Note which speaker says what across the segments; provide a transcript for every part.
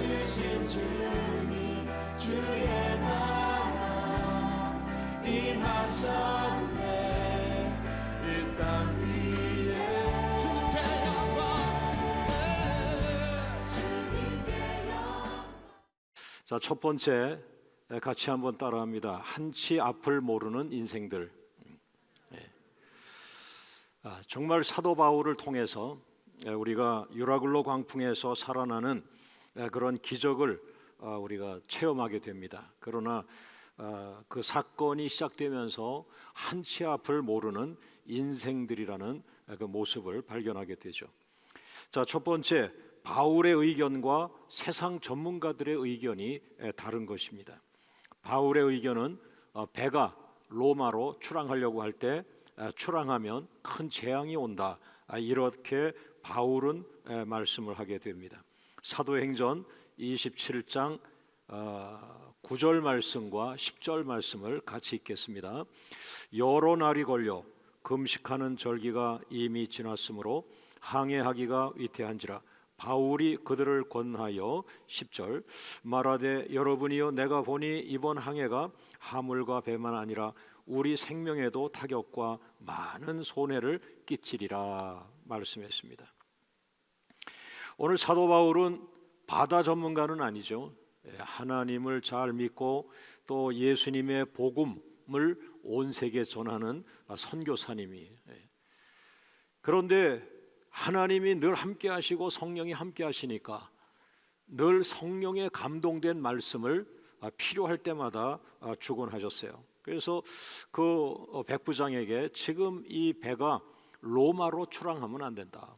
Speaker 1: 주신 주님 주의 나라 임하셨네. 이 땅 위에 주님께 영광.
Speaker 2: 자, 첫 번째 같이 한번 따라합니다. 한치 앞을 모르는 인생들. 정말 사도 바울을 통해서 우리가 유라굴로 광풍에서 살아나는 그런 기적을 우리가 체험하게 됩니다. 그러나 그 사건이 시작되면서 한치 앞을 모르는 인생들이라는 그 모습을 발견하게 되죠. 자, 첫 번째, 바울의 의견과 세상 전문가들의 의견이 다른 것입니다. 바울의 의견은 배가 로마로 출항하려고 할 때 출항하면 큰 재앙이 온다, 이렇게 바울은 말씀을 하게 됩니다. 사도행전 27장 9절 말씀과 10절 말씀을 같이 읽겠습니다. 여러 날이 걸려 금식하는 절기가 이미 지났으므로 항해하기가 위태한지라 바울이 그들을 권하여 10절 말하되 여러분이여 내가 보니 이번 항해가 하물과 배만 아니라 우리 생명에도 타격과 많은 손해를 끼치리라 말씀했습니다. 오늘 사도 바울은 바다 전문가는 아니죠. 하나님을 잘 믿고 또 예수님의 복음을 온 세계에 전하는 선교사님이. 그런데 하나님이 늘 함께 하시고 성령이 함께 하시니까 늘 성령에 감동된 말씀을 필요할 때마다 주곤하셨어요. 그래서 그 백부장에게 지금 이 배가 로마로 출항하면 안 된다.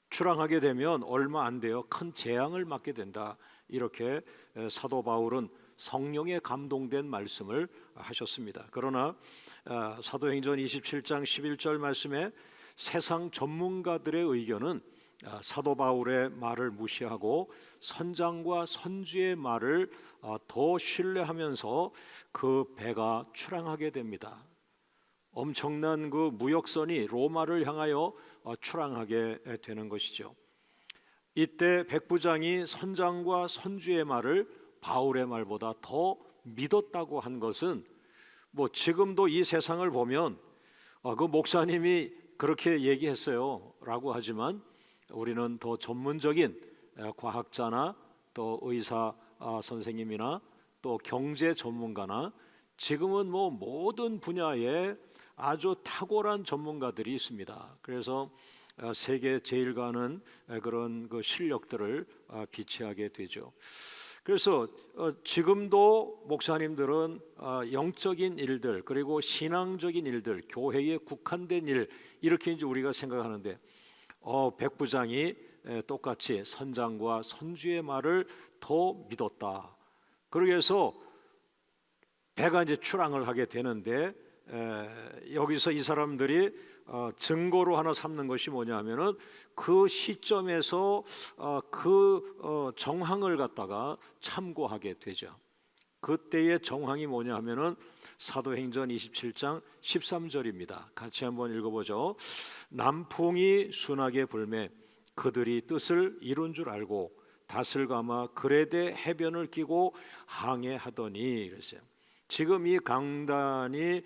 Speaker 2: 출항하게 되면 얼마 안 돼요. 큰 재앙을 맞게 된다. 이렇게 사도 바울은 성령에 감동된 말씀을 하셨습니다. 그러나 사도행전 27장 11절 말씀에 세상 전문가들의 의견은 사도 바울의 말을 무시하고 선장과 선주의 말을 더 신뢰하면서 그 배가 출항하게 됩니다. 엄청난 그 무역선이 로마를 향하여 출항하게 되는 것이죠. 이때 백부장이 선장과 선주의 말을 바울의 말보다 더 믿었다고 한 것은 뭐 지금도 이 세상을 보면 그 목사님이 그렇게 얘기했어요 라고 하지만 우리는 더 전문적인 과학자나 또 의사 선생님이나 또 경제 전문가나 지금은 뭐 모든 분야에 아주 탁월한 전문가들이 있습니다. 그래서 세계 제일가는 그런 그 실력들을 비치하게 되죠. 그래서 지금도 목사님들은 영적인 일들 그리고 신앙적인 일들, 교회에 국한된 일 이렇게 이제 우리가 생각하는데 백부장이 똑같이 선장과 선주의 말을 더 믿었다. 그래서 배가 이제 출항을 하게 되는데 여기서 이 사람들이 증거로 하나 삼는 것이 뭐냐면은 그 시점에서 그 정황을 갖다가 참고하게 되죠. 그때의 정황이 뭐냐면은 사도행전 27장 13절입니다. 같이 한번 읽어보죠. 남풍이 순하게 불매 그들이 뜻을 이룬 줄 알고 닷을 감아 그레데 해변을 끼고 항해하더니 그랬어요. 지금 이 강단이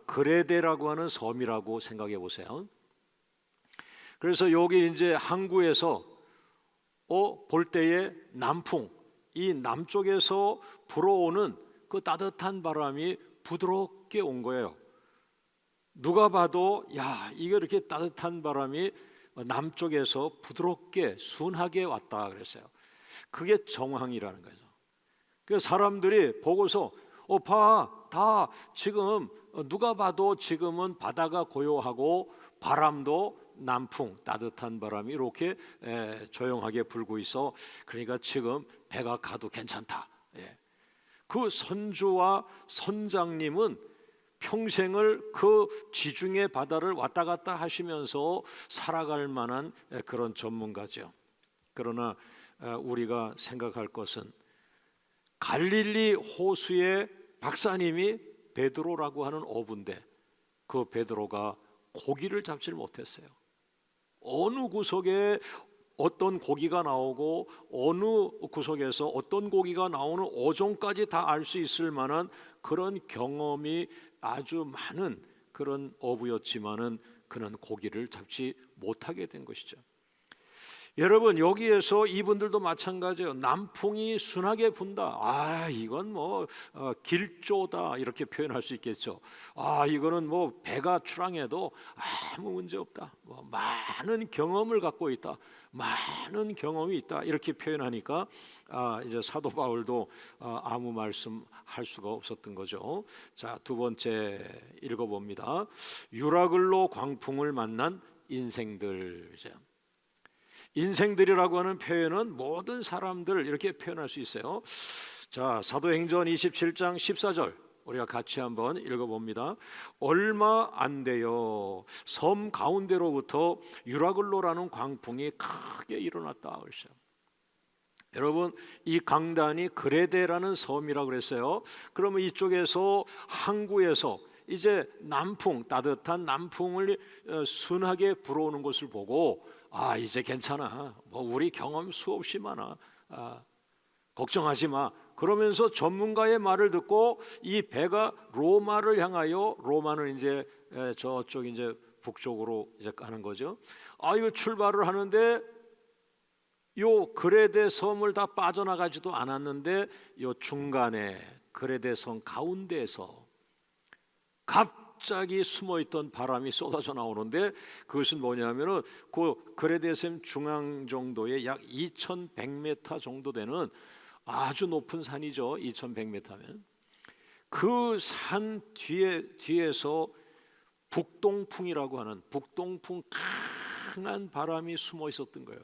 Speaker 2: 그레데라고 하는 섬이라고 생각해 보세요. 그래서 여기 이제 항구에서 볼 때에 남풍, 이 남쪽에서 불어오는 그 따뜻한 바람이 부드럽게 온 거예요. 누가 봐도 야, 이게 이렇게 따뜻한 바람이 남쪽에서 부드럽게 순하게 왔다 그랬어요. 그게 정황이라는 거죠. 그 사람들이 보고서 다 지금 누가 봐도 지금은 바다가 고요하고 바람도 남풍 따뜻한 바람이 이렇게 조용하게 불고 있어. 그러니까 지금 배가 가도 괜찮다. 그 선주와 선장님은 평생을 그 지중해 바다를 왔다 갔다 하시면서 살아갈 만한 그런 전문가죠. 그러나 우리가 생각할 것은 갈릴리 호수의 박사님이 베드로라고 하는 어부인데 그 베드로가 고기를 잡지를 못했어요. 어느 구석에 어떤 고기가 나오고 어느 구석에서 어떤 고기가 나오는 어종까지 다 알 수 있을 만한 그런 경험이 아주 많은 그런 어부였지만은 그는 고기를 잡지 못하게 된 것이죠. 여러분, 여기에서 이분들도 마찬가지예요. 남풍이 순하게 분다. 이건 뭐 길조다 이렇게 표현할 수 있겠죠. 이거는 뭐 배가 출항해도 아무 문제 없다. 뭐 많은 경험을 갖고 있다. 많은 경험이 있다 이렇게 표현하니까 이제 사도 바울도 아무 말씀할 수가 없었던 거죠. 자, 두 번째 읽어봅니다. 유라글로 광풍을 만난 인생들. 인생들이라고 하는 표현은 모든 사람들 이렇게 표현할 수 있어요. 자, 사도행전 27장 14절 우리가 같이 한번 읽어봅니다. 얼마 안 돼요. 섬 가운데로부터 유라글로라는 광풍이 크게 일어났다. 그랬어요. 여러분, 이 강단이 그레데라는 섬이라고 그랬어요. 그러면 이쪽에서 항구에서 이제 남풍, 따뜻한 남풍을 순하게 불어오는 것을 보고 이제 괜찮아. 뭐 우리 경험 수없이 많아. 걱정하지 마. 그러면서 전문가의 말을 듣고 이 배가 로마를 향하여, 로마는 이제 저쪽 이제 북쪽으로 이제 가는 거죠. 이거 출발을 하는데 요 그레데 섬을 다 빠져나가지도 않았는데 요 중간에 그레데 섬 가운데에서 갑자기 숨어있던 바람이 쏟아져 나오는데 그것은 뭐냐면은 그 그레데 섬 중앙 정도의 약 2100m 정도 되는 아주 높은 산이죠. 2100m면 그 산 뒤에서 북동풍이라고 하는 북동풍 강한 바람이 숨어 있었던 거예요.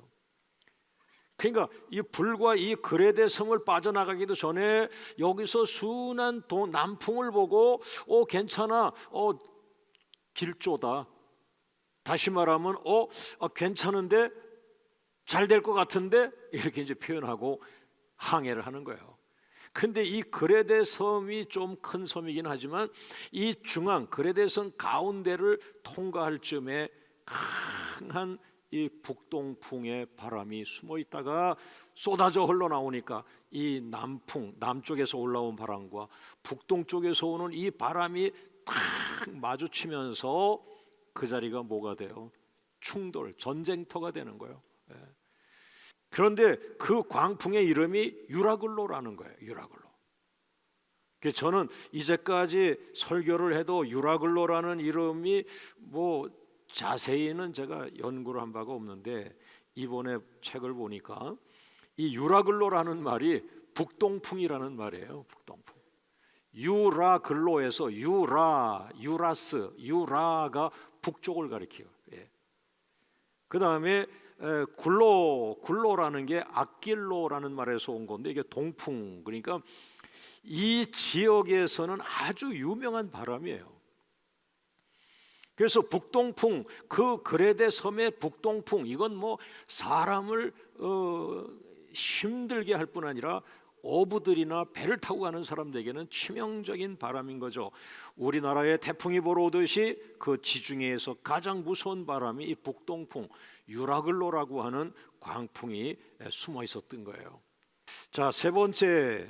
Speaker 2: 그러니까 이 불과 이 그레데 섬을 빠져나가기도 전에 여기서 순한 남풍을 보고 괜찮아, 길조다. 다시 말하면 괜찮은데 잘 될 것 같은데 이렇게 이제 표현하고 항해를 하는 거예요. 근데 이 그레데 섬이 좀 큰 섬이긴 하지만 이 중앙 그레데 섬 가운데를 통과할 즈음에 강한 이 북동풍의 바람이 숨어 있다가 쏟아져 흘러나오니까 이 남풍, 남쪽에서 올라온 바람과 북동쪽에서 오는 이 바람이 탁 마주치면서 그 자리가 뭐가 돼요? 충돌, 전쟁터가 되는 거예요. 그런데 그 광풍의 이름이 유라글로라는 거예요. 유라글로. 저는 이제까지 설교를 해도 유라글로라는 이름이 뭐 자세히는 제가 연구를 한 바가 없는데 이번에 책을 보니까 이 유라글로라는 말이 북동풍이라는 말이에요. 북동풍. 유라글로에서 유라스, 유라가 북쪽을 가리켜요. 그 다음에 굴로라는 게 아킬로라는 말에서 온 건데 이게 동풍, 그러니까 이 지역에서는 아주 유명한 바람이에요. 그래서 북동풍, 그 그레데 섬의 북동풍, 이건 뭐 사람을 힘들게 할 뿐 아니라 어부들이나 배를 타고 가는 사람들에게는 치명적인 바람인 거죠. 우리나라에 태풍이 불어오듯이 그 지중해에서 가장 무서운 바람이 이 북동풍, 유라글로라고 하는 광풍이 숨어 있었던 거예요. 자, 세 번째,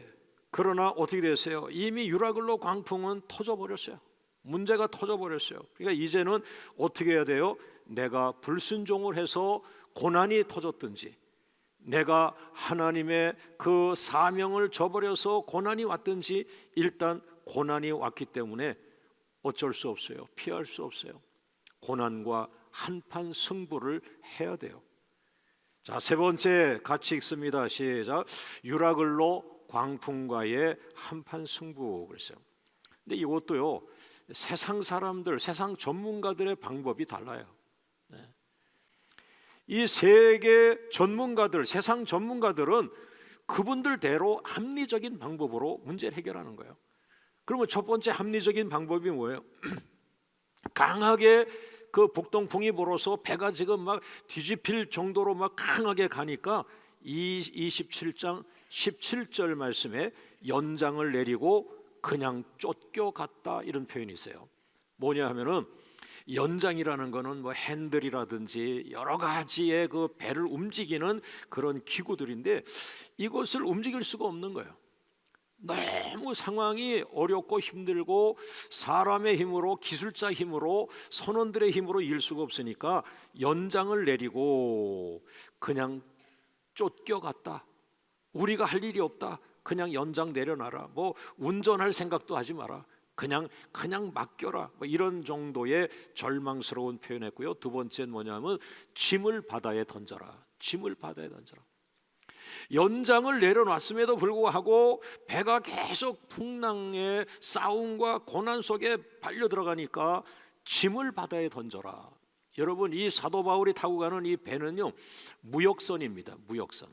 Speaker 2: 그러나 어떻게 됐어요? 이미 유라글로 광풍은 터져버렸어요. 문제가 터져버렸어요. 그러니까 이제는 어떻게 해야 돼요? 내가 불순종을 해서 고난이 터졌든지, 내가 하나님의 그 사명을 저버려서 고난이 왔든지, 일단 고난이 왔기 때문에 어쩔 수 없어요. 피할 수 없어요. 고난과 한판 승부를 해야 돼요. 자, 세 번째 같이 읽습니다. 시작. 유라글로 광풍과의 한판 승부 그랬어요. 근데 이것도요, 세상 사람들, 세상 전문가들의 방법이 달라요. 이 세계 전문가들, 세상 전문가들은 그분들대로 합리적인 방법으로 문제를 해결하는 거예요. 그러면 첫 번째 합리적인 방법이 뭐예요? 강하게 그 북동풍이 불어서 배가 지금 막 뒤집힐 정도로 막 강하게 가니까 27장 17절 말씀에 연장을 내리고 그냥 쫓겨갔다, 이런 표현이 있어요. 뭐냐 하면은 연장이라는 거는 뭐 핸들이라든지 여러 가지의 그 배를 움직이는 그런 기구들인데 이것을 움직일 수가 없는 거예요. 너무 상황이 어렵고 힘들고 사람의 힘으로, 기술자 힘으로, 선원들의 힘으로 이길 수가 없으니까 연장을 내리고 그냥 쫓겨갔다. 우리가 할 일이 없다. 그냥 연장 내려놔라. 뭐 운전할 생각도 하지 마라. 그냥 맡겨라. 뭐 이런 정도의 절망스러운 표현했고요. 두 번째는 뭐냐면 짐을 바다에 던져라. 짐을 바다에 던져라. 연장을 내려놨음에도 불구하고 배가 계속 풍랑의 싸움과 고난 속에 발려 들어가니까 짐을 바다에 던져라. 여러분, 이 사도 바울이 타고 가는 이 배는요, 무역선입니다. 무역선.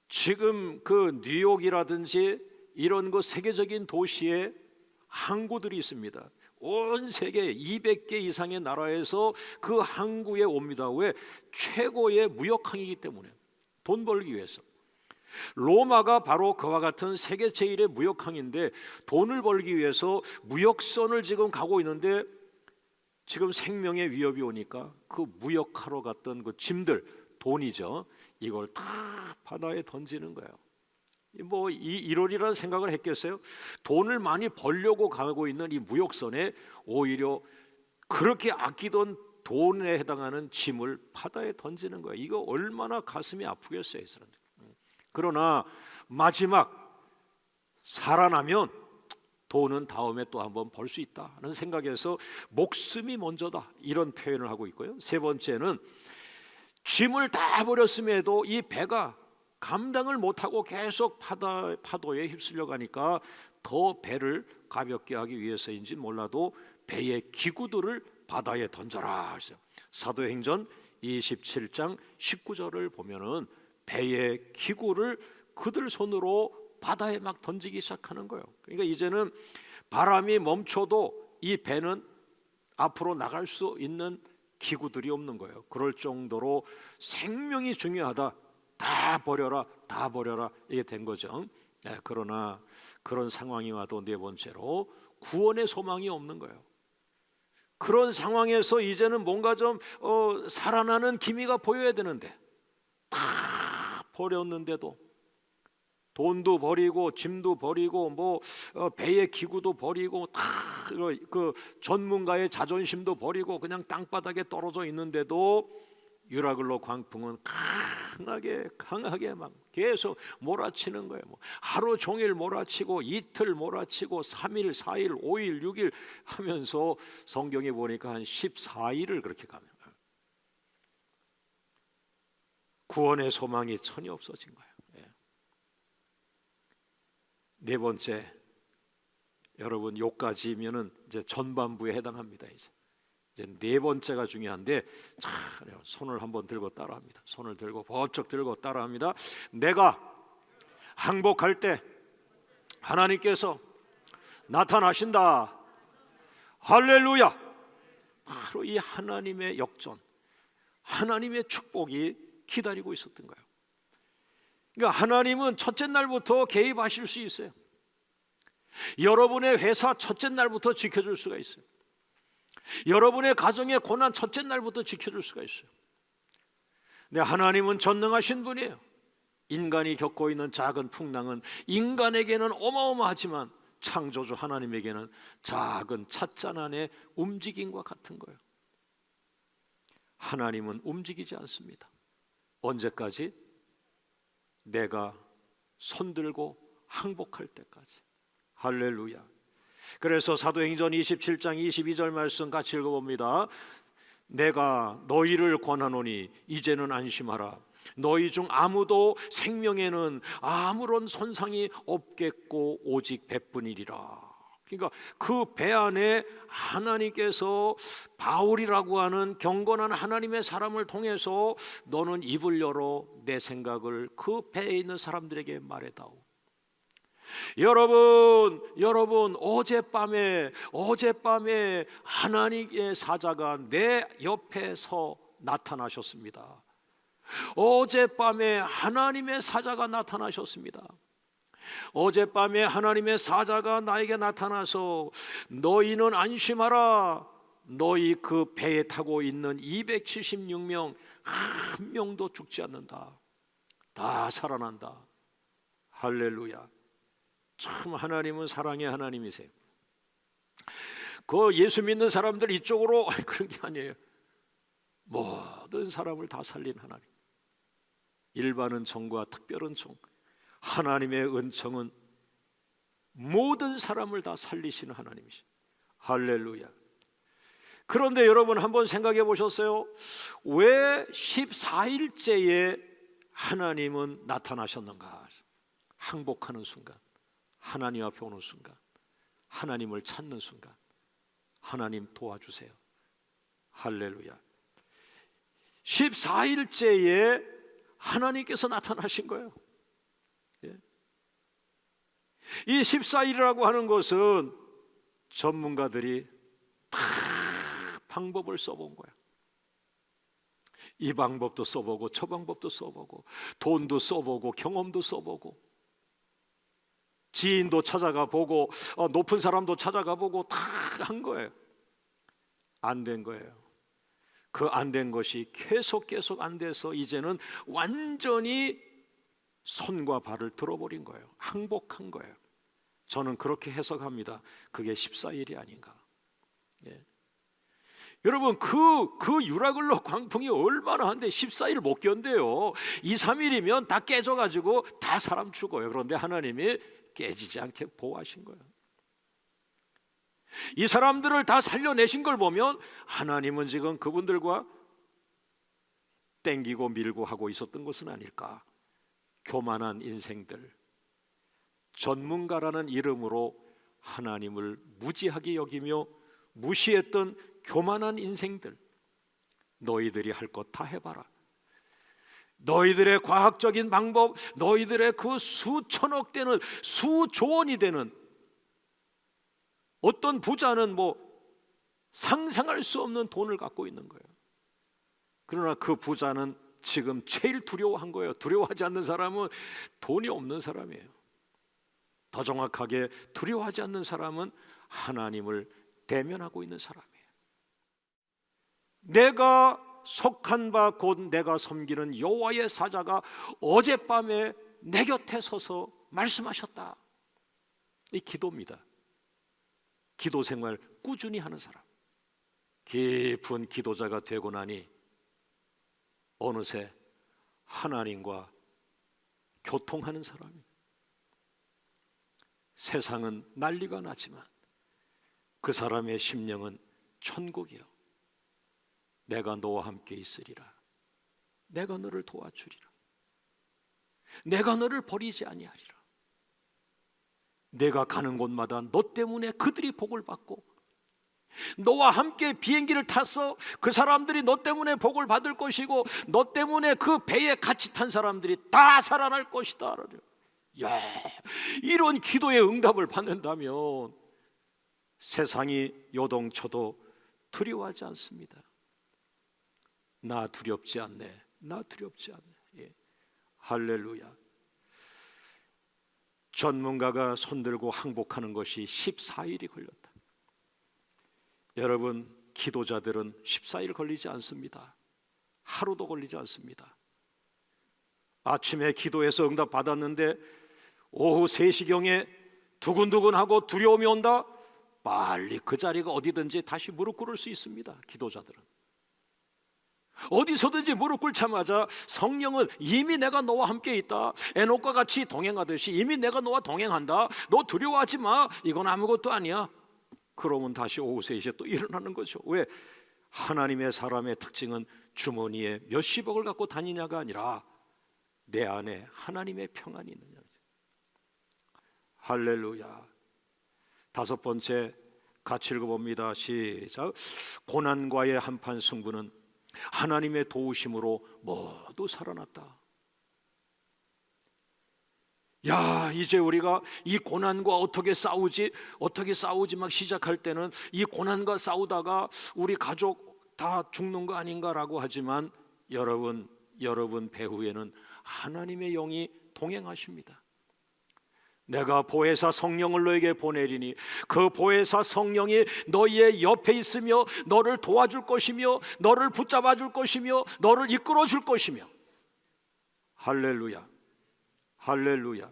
Speaker 2: 지금 그 뉴욕이라든지 이런 그 세계적인 도시에 항구들이 있습니다. 온 세계 200개 이상의 나라에서 그 항구에 옵니다. 왜? 최고의 무역항이기 때문에. 돈 벌기 위해서. 로마가 바로 그와 같은 세계 제1의 무역항인데 돈을 벌기 위해서 무역선을 지금 가고 있는데 지금 생명의 위협이 오니까 그 무역하러 갔던 그 짐들, 돈이죠. 이걸 다 바다에 던지는 거예요. 뭐 이러리라는 생각을 했겠어요? 돈을 많이 벌려고 가고 있는 이 무역선에 오히려 그렇게 아끼던 돈에 해당하는 짐을 바다에 던지는 거예요. 이거 얼마나 가슴이 아프겠어요, 이 사람들. 그러나 마지막 살아나면 돈은 다음에 또 한번 벌 수 있다 하는 생각에서 목숨이 먼저다 이런 표현을 하고 있고요. 세 번째는 짐을 다 버렸음에도 이 배가 감당을 못하고 계속 파도에 휩쓸려 가니까 더 배를 가볍게 하기 위해서인지 몰라도 배의 기구들을 바다에 던져라 하셨어요. 사도행전 27장 19절을 보면은 배의 기구를 그들 손으로 바다에 막 던지기 시작하는 거예요. 그러니까 이제는 바람이 멈춰도 이 배는 앞으로 나갈 수 있는 기구들이 없는 거예요. 그럴 정도로 생명이 중요하다. 다 버려라, 다 버려라 이게 된 거죠. 그러나 그런 상황이 와도 네 번째로 구원의 소망이 없는 거예요. 그런 상황에서 이제는 뭔가 좀 살아나는 기미가 보여야 되는데 다 버렸는데도 돈도 버리고 짐도 버리고 뭐 배의 기구도 버리고 다 그 전문가의 자존심도 버리고 그냥 땅바닥에 떨어져 있는데도 유라글로 광풍은 강하게 막 계속 몰아치는 거예요. 뭐 하루 종일 몰아치고 이틀 몰아치고 3일, 4일, 5일, 6일 하면서 성경에 보니까 한 14일을 그렇게 가면 구원의 소망이 전혀 없어진 거예요. 네 번째, 여러분 요까지면은 이제 전반부에 해당합니다. 이제 네 번째가 중요한데, 자, 손을 한번 들고 따라합니다. 손을 들고 번쩍 들고 따라합니다. 내가 항복할 때 하나님께서 나타나신다. 할렐루야. 바로 이 하나님의 역전, 하나님의 축복이 기다리고 있었던 거예요. 그러니까 하나님은 첫째 날부터 개입하실 수 있어요. 여러분의 회사 첫째 날부터 지켜줄 수가 있어요. 여러분의 가정의 고난 첫째 날부터 지켜줄 수가 있어요. 근데 하나님은 전능하신 분이에요. 인간이 겪고 있는 작은 풍랑은 인간에게는 어마어마하지만 창조주 하나님에게는 작은 찻잔 안의 움직임과 같은 거예요. 하나님은 움직이지 않습니다. 언제까지? 내가 손들고 항복할 때까지. 할렐루야. 그래서 사도행전 27장 22절 말씀 같이 읽어봅니다. 내가 너희를 권하노니 이제는 안심하라. 너희 중 아무도 생명에는 아무런 손상이 없겠고 오직 배뿐이리라. 그러니까 그 배 안에 하나님께서 바울이라고 하는 경건한 하나님의 사람을 통해서 너는 입을 열어 내 생각을 그 배에 있는 사람들에게 말해다오. 여러분 어젯밤에 하나님의 사자가 내 옆에서 나타나셨습니다. 어젯밤에 하나님의 사자가 나타나셨습니다. 어젯밤에 하나님의 사자가 나에게 나타나서 너희는 안심하라. 너희 그 배에 타고 있는 276명 한 명도 죽지 않는다. 다 살아난다. 할렐루야. 참 하나님은 사랑의 하나님이세요. 그 예수 믿는 사람들 이쪽으로 그런 게 아니에요. 모든 사람을 다 살린 하나님. 일반 은총과 특별 은총, 하나님의 은총은 모든 사람을 다 살리시는 하나님이시. 할렐루야. 그런데 여러분 한번 생각해 보셨어요? 왜 14일째에 하나님은 나타나셨는가? 항복하는 순간, 하나님 앞에 오는 순간, 하나님을 찾는 순간, 하나님 도와주세요. 할렐루야. 14일째에 하나님께서 나타나신 거예요. 예. 이 14일이라고 하는 것은 전문가들이 다 방법을 써본 거야. 이 방법도 써보고 저 방법도 써보고 돈도 써보고 경험도 써보고 지인도 찾아가 보고 높은 사람도 찾아가 보고 다 한 거예요. 안 된 거예요. 그 안 된 것이 계속 안 돼서 이제는 완전히 손과 발을 들어버린 거예요. 항복한 거예요. 저는 그렇게 해석합니다. 그게 14일이 아닌가. 예. 여러분 그 유라글로 광풍이 얼마나 한데 14일 못 견뎌요. 2, 3일이면 다 깨져가지고 다 사람 죽어요. 그런데 하나님이 깨지지 않게 보호하신 거예요. 이 사람들을 다 살려내신 걸 보면 하나님은 지금 그분들과 땡기고 밀고 하고 있었던 것은 아닐까. 교만한 인생들, 전문가라는 이름으로 하나님을 무지하게 여기며 무시했던 교만한 인생들, 너희들이 할 것 다 해봐라. 너희들의 과학적인 방법, 너희들의 그 수천억 되는 수조 원이 되는 어떤 부자는 뭐 상상할 수 없는 돈을 갖고 있는 거예요. 그러나 그 부자는 지금 제일 두려워한 거예요. 두려워하지 않는 사람은 돈이 없는 사람이에요. 더 정확하게 두려워하지 않는 사람은 하나님을 대면하고 있는 사람이에요. 내가 속한 바 곧 내가 섬기는 여호와의 사자가 어젯밤에 내 곁에 서서 말씀하셨다. 이 기도입니다. 기도 생활 꾸준히 하는 사람, 깊은 기도자가 되고 나니 어느새 하나님과 교통하는 사람이에요. 세상은 난리가 나지만 그 사람의 심령은 천국이요. 내가 너와 함께 있으리라. 내가 너를 도와주리라. 내가 너를 버리지 아니하리라. 내가 가는 곳마다 너 때문에 그들이 복을 받고 너와 함께 비행기를 타서 그 사람들이 너 때문에 복을 받을 것이고 너 때문에 그 배에 같이 탄 사람들이 다 살아날 것이다. 야, 이런 기도의 응답을 받는다면 세상이 요동쳐도 두려워하지 않습니다. 나 두렵지 않네. 나 두렵지 않네. 예. 할렐루야. 전문가가 손들고 항복하는 것이 14일이 걸렸다. 여러분, 기도자들은 14일 걸리지 않습니다. 하루도 걸리지 않습니다. 아침에 기도해서 응답 받았는데 오후 3시경에 두근두근하고 두려움이 온다. 빨리 그 자리가 어디든지 다시 무릎 꿇을 수 있습니다. 기도자들은 어디서든지 무릎 꿇자마자 성령은 이미 내가 너와 함께 있다. 에녹과 같이 동행하듯이 이미 내가 너와 동행한다. 너 두려워하지 마. 이건 아무것도 아니야. 그러면 다시 오후 3시에 또 일어나는 거죠. 왜? 하나님의 사람의 특징은 주머니에 몇십억을 갖고 다니냐가 아니라 내 안에 하나님의 평안이 있느냐. 할렐루야. 5번째 같이 읽어봅니다. 시작. 고난과의 한판 승부는 하나님의 도우심으로 모두 살아났다. 야, 이제 우리가 이 고난과 어떻게 싸우지 막 시작할 때는 이 고난과 싸우다가 우리 가족 다 죽는 거 아닌가라고 하지만 여러분 배후에는 하나님의 영이 동행하십니다. 내가 보혜사 성령을 너에게 보내리니 그 보혜사 성령이 너희의 옆에 있으며 너를 도와줄 것이며 너를 붙잡아 줄 것이며 너를 이끌어 줄 것이며. 할렐루야, 할렐루야.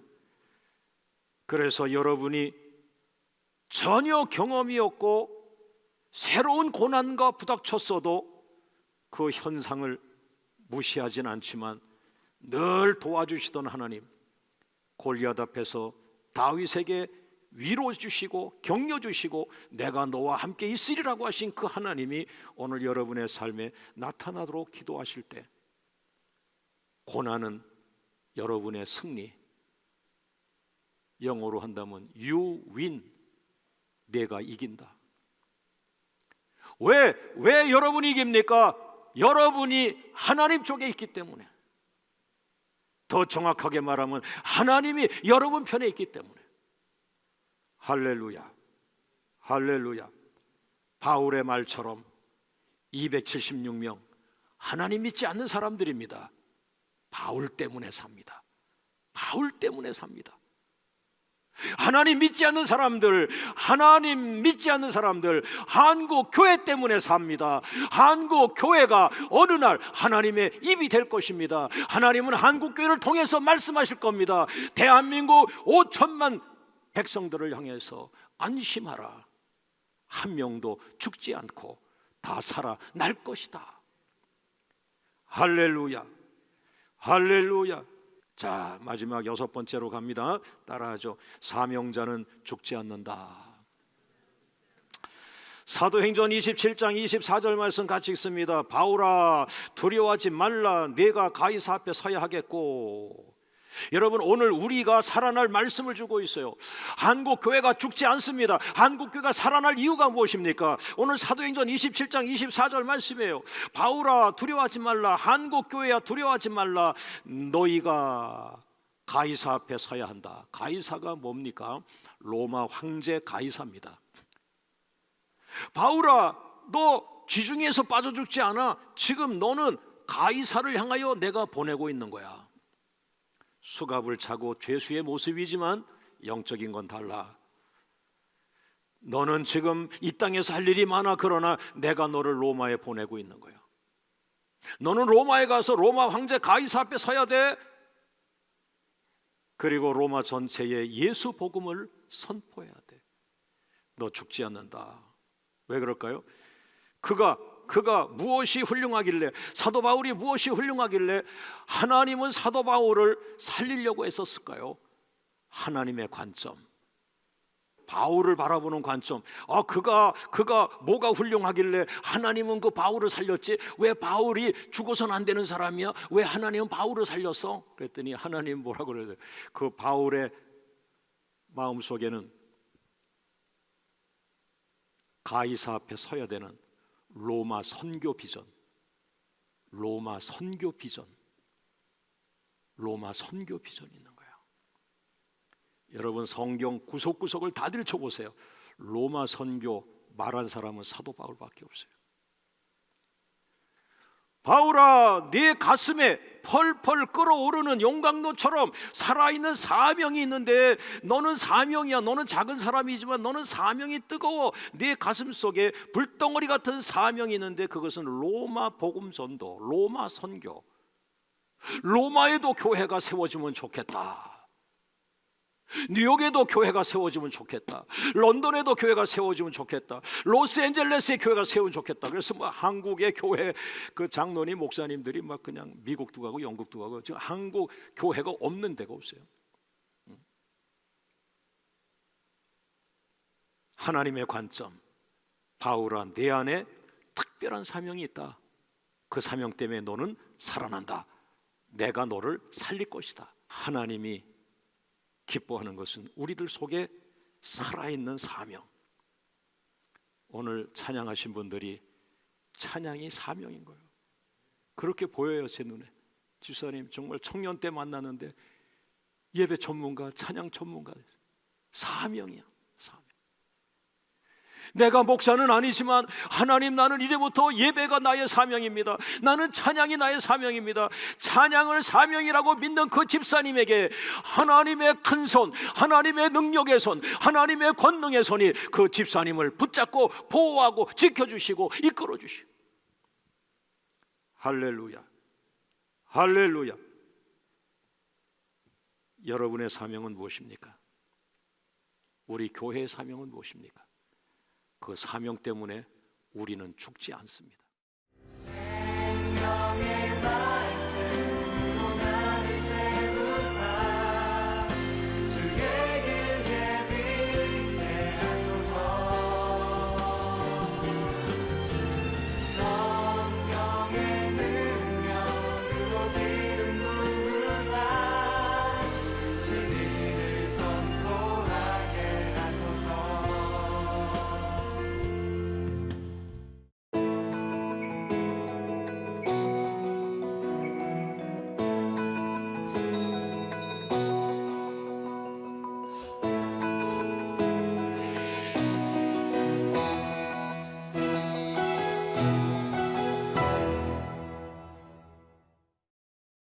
Speaker 2: 그래서 여러분이 전혀 경험이 없고 새로운 고난과 부닥쳤어도 그 현상을 무시하진 않지만 늘 도와주시던 하나님, 골리앗 앞에서 다윗에게 위로 주시고 격려 주시고 내가 너와 함께 있으리라고 하신 그 하나님이 오늘 여러분의 삶에 나타나도록 기도하실 때 고난은 여러분의 승리, 영어로 한다면 you win, 내가 이긴다. 왜 여러분이 이깁니까? 여러분이 하나님 쪽에 있기 때문에. 더 정확하게 말하면 하나님이 여러분 편에 있기 때문에. 할렐루야, 할렐루야. 바울의 말처럼 276명 하나님 믿지 않는 사람들입니다. 바울 때문에 삽니다. 바울 때문에 삽니다. 하나님 믿지 않는 사람들, 하나님 믿지 않는 사람들, 한국 교회 때문에 삽니다. 한국 교회가 어느 날 하나님의 입이 될 것입니다. 하나님은 한국 교회를 통해서 말씀하실 겁니다. 대한민국 5천만 백성들을 향해서 안심하라. 한 명도 죽지 않고 다 살아날 것이다. 할렐루야, 할렐루야. 자, 마지막 6번째로 갑니다. 따라하죠. 사명자는 죽지 않는다. 사도행전 27장 24절 말씀 같이 읽습니다. 바울아, 두려워하지 말라. 네가 가이사 앞에 서야 하겠고. 여러분, 오늘 우리가 살아날 말씀을 주고 있어요. 한국 교회가 죽지 않습니다. 한국 교회가 살아날 이유가 무엇입니까? 오늘 사도행전 27장 24절 말씀이에요. 바울아, 두려워하지 말라. 한국 교회야, 두려워하지 말라. 너희가 가이사 앞에 서야 한다. 가이사가 뭡니까? 로마 황제 가이사입니다. 바울아, 너 지중해에서 빠져 죽지 않아. 지금 너는 가이사를 향하여 내가 보내고 있는 거야. 수갑을 차고 죄수의 모습이지만 영적인 건 달라. 너는 지금 이 땅에서 할 일이 많아. 그러나 내가 너를 로마에 보내고 있는 거야. 너는 로마에 가서 로마 황제 가이사 앞에 서야 돼. 그리고 로마 전체에 예수 복음을 선포해야 돼. 너 죽지 않는다. 왜 그럴까요? 그가 무엇이 훌륭하길래, 사도 바울이 무엇이 훌륭하길래 하나님은 사도 바울을 살리려고 했었을까요? 하나님의 관점, 바울을 바라보는 관점. 그가 뭐가 훌륭하길래 하나님은 그 바울을 살렸지? 왜 바울이 죽어서는 안 되는 사람이야? 왜 하나님은 바울을 살렸어? 그랬더니 하나님 뭐라고 그래요? 그 바울의 마음속에는 가이사 앞에 서야 되는 로마 선교 비전, 로마 선교 비전이 있는 거예요. 여러분, 성경 구석구석을 다 들춰보세요. 로마 선교 말한 사람은 사도 바울밖에 없어요. 바울아, 네 가슴에 펄펄 끓어오르는 용광로처럼 살아있는 사명이 있는데, 너는 사명이야. 너는 작은 사람이지만 너는 사명이 뜨거워. 네 가슴 속에 불덩어리 같은 사명이 있는데, 그것은 로마 복음 전도, 로마 선교. 로마에도 교회가 세워지면 좋겠다. 뉴욕에도 교회가 세워지면 좋겠다. 런던에도 교회가 세워지면 좋겠다. 로스앤젤레스에 교회가 세우면 좋겠다. 그래서 한국의 교회 그 장로님 목사님들이 그냥 미국도 가고 영국도 가고, 지금 한국 교회가 없는 데가 없어요. 하나님의 관점, 바울아, 내 안에 특별한 사명이 있다. 그 사명 때문에 너는 살아난다. 내가 너를 살릴 것이다. 하나님이 기뻐하는 것은 우리들 속에 살아있는 사명. 오늘 찬양하신 분들이 찬양이 사명인 거예요. 그렇게 보여요, 제 눈에. 집사님 정말 청년 때 만나는데 예배 전문가, 찬양 전문가. 사명이야, 사명. 내가 목사는 아니지만 하나님, 나는 이제부터 예배가 나의 사명입니다. 나는 찬양이 나의 사명입니다. 찬양을 사명이라고 믿는 그 집사님에게 하나님의 큰 손, 하나님의 능력의 손, 하나님의 권능의 손이 그 집사님을 붙잡고 보호하고 지켜주시고 이끌어주시고. 할렐루야, 할렐루야. 여러분의 사명은 무엇입니까? 우리 교회의 사명은 무엇입니까? 그 사명 때문에 우리는 죽지 않습니다.
Speaker 1: 생명의